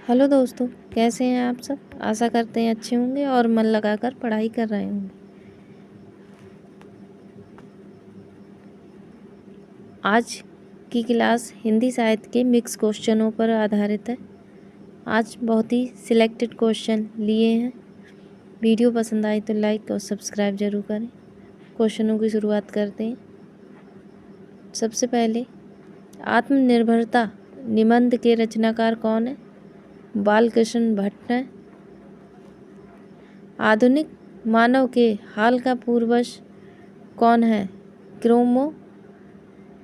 Hello दोस्तों, कैसे हैं आप सब। आशा करते हैं अच्छे होंगे और मन लगाकर पढ़ाई कर रहे होंगे। आज की क्लास हिंदी साहित्य के मिक्स क्वेश्चनों पर आधारित है। आज बहुत ही सिलेक्टेड क्वेश्चन लिए हैं। वीडियो पसंद आए तो लाइक और सब्सक्राइब जरूर करें। क्वेश्चनों की शुरुआत करते हैं। सबसे पहले, आत्मनिर्भरता निबंध के रचनाकार कौन है? बालकृष्ण भट्ट हैं। आधुनिक मानव के हाल का पूर्वज कौन है?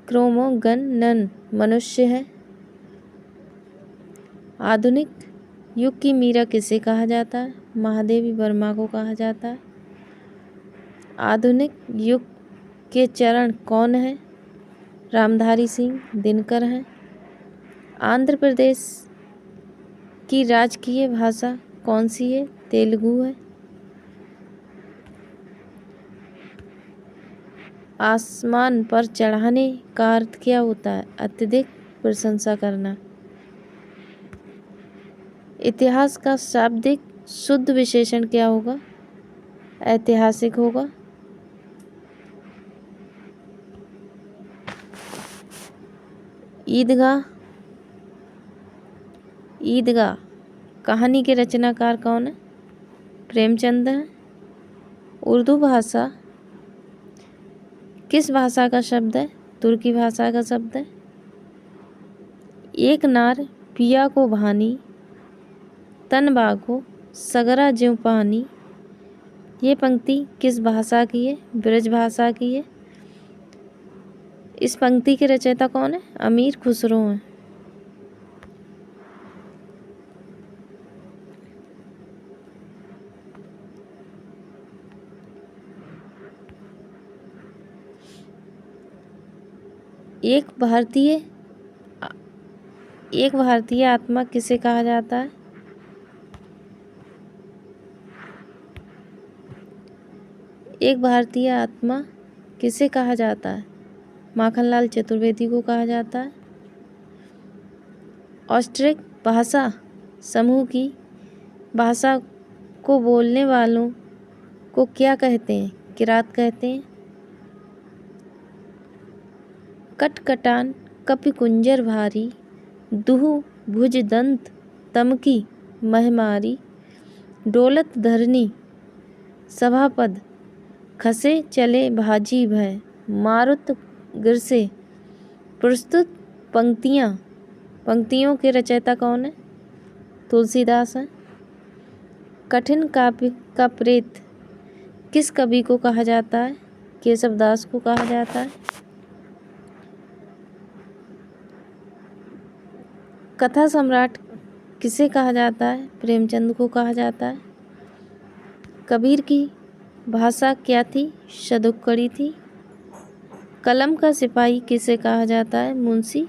क्रोमोगन मनुष्य है। आधुनिक युग की मीरा किसे कहा जाता है? महादेवी वर्मा को कहा जाता है। आधुनिक युग के चरण कौन है? रामधारी सिंह दिनकर हैं। आंध्र प्रदेश की राजकीय भाषा कौन सी है? तेलुगु है। आसमान पर चढ़ाने का अर्थ क्या होता है? अत्यधिक प्रशंसा करना। इतिहास का शाब्दिक शुद्ध विशेषण क्या होगा? ऐतिहासिक होगा। ईदगाह कहानी के रचनाकार कौन है? प्रेमचंद है। उर्दू भाषा किस भाषा का शब्द है? तुर्की भाषा का शब्द है। एक नार पिया को भानी, तन बागो सगरा ज्यों पानी। ये पंक्ति किस भाषा की है? ब्रज भाषा की है। इस पंक्ति के रचयिता कौन है? अमीर खुसरो हैं। एक भारतीय आत्मा किसे कहा जाता है? एक भारतीय आत्मा किसे कहा जाता है? माखनलाल चतुर्वेदी को कहा जाता है। ऑस्ट्रिक भाषा समूह की भाषा को बोलने वालों को क्या कहते हैं? किरात कहते हैं। कटकटान कपि कुंजर भारी, दुहु भुज दंत तमकी महमारी। डोलत धरनी सभापद खसे चले भाजी भय, मारुत गिरसे। प्रस्तुत पंक्तियों के रचयिता कौन है? तुलसीदास हैं। कठिन काव्य का प्रेत किस कवि को कहा जाता है? केशवदास को कहा जाता है। कथा सम्राट किसे कहा जाता है? प्रेमचंद को कहा जाता है। कबीर की भाषा क्या थी? शतुक्कड़ी थी। कलम का सिपाही किसे कहा जाता है? मुंशी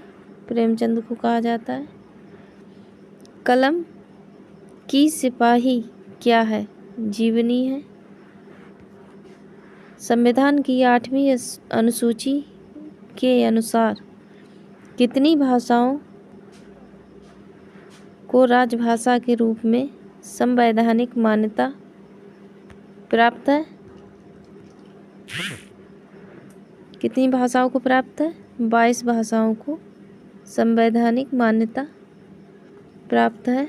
प्रेमचंद को कहा जाता है। कलम की सिपाही क्या है? जीवनी है। संविधान की 8वीं अनुसूची के अनुसार कितनी भाषाओं को राजभाषा के रूप में संवैधानिक मान्यता प्राप्त है? कितनी भाषाओं को प्राप्त है? 22 भाषाओं को संवैधानिक मान्यता प्राप्त है।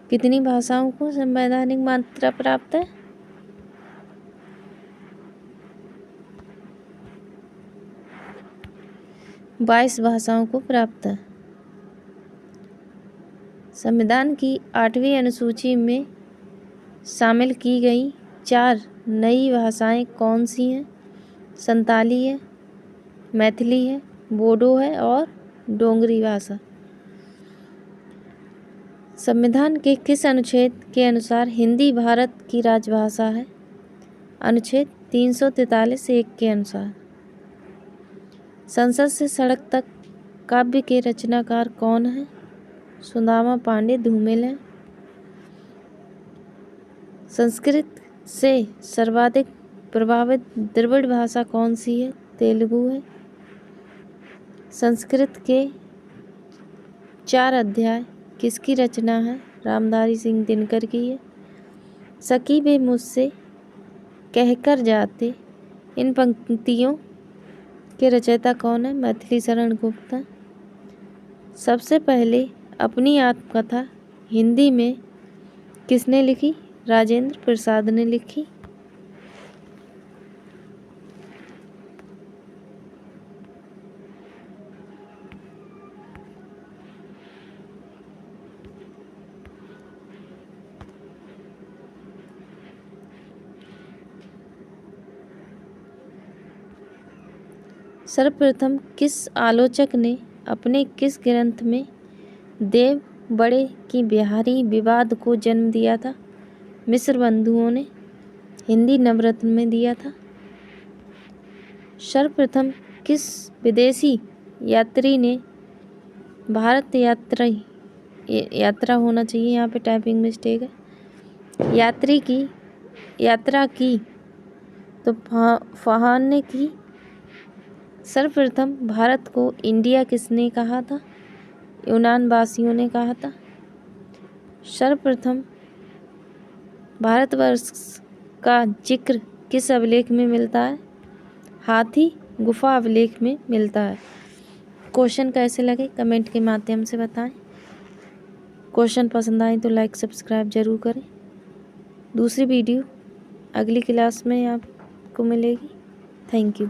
कितनी भाषाओं को संवैधानिक मान्यता प्राप्त है? 22 भाषाओं को प्राप्त है। संविधान की 8वीं अनुसूची में शामिल की गई 4 नई भाषाएं कौन सी हैं? संताली है, मैथिली है, बोडो है और डोगरी भाषा। संविधान के किस अनुच्छेद के अनुसार हिंदी भारत की राजभाषा है? अनुच्छेद 343(1) के अनुसार। संसद से सड़क तक काव्य के रचनाकार कौन है? सुदामा पांडे धूमिल हैं। संस्कृत से सर्वाधिक प्रभावित द्रविड़ भाषा कौन सी है? तेलुगु है। संस्कृत के 4 अध्याय किसकी रचना है? रामधारी सिंह दिनकर की है। सखी वे मुझसे कहकर जाते, इन पंक्तियों के रचयिता कौन है? मैथिली शरण गुप्त। सबसे पहले अपनी आत्मकथा हिंदी में किसने लिखी? राजेंद्र प्रसाद ने लिखी। सर्वप्रथम किस आलोचक ने अपने किस ग्रंथ में देव बड़े की बिहारी विवाद को जन्म दिया था? मिश्र बंधुओं ने हिंदी नवरत्न में दिया था। सर्वप्रथम किस विदेशी यात्री ने भारत यात्रा होना चाहिए, यहाँ पे टाइपिंग मिस्टेक है, यात्रा की तो फहान ने की। सर्वप्रथम भारत को इंडिया किसने कहा था? यूनान वासियों ने कहा था। सर्वप्रथम भारतवर्ष का जिक्र किस अभिलेख में मिलता है? हाथी गुफा अभिलेख में मिलता है। क्वेश्चन कैसे लगे कमेंट के माध्यम से बताएं। क्वेश्चन पसंद आए तो लाइक सब्सक्राइब जरूर करें। दूसरी वीडियो अगली क्लास में आपको मिलेगी। Thank you.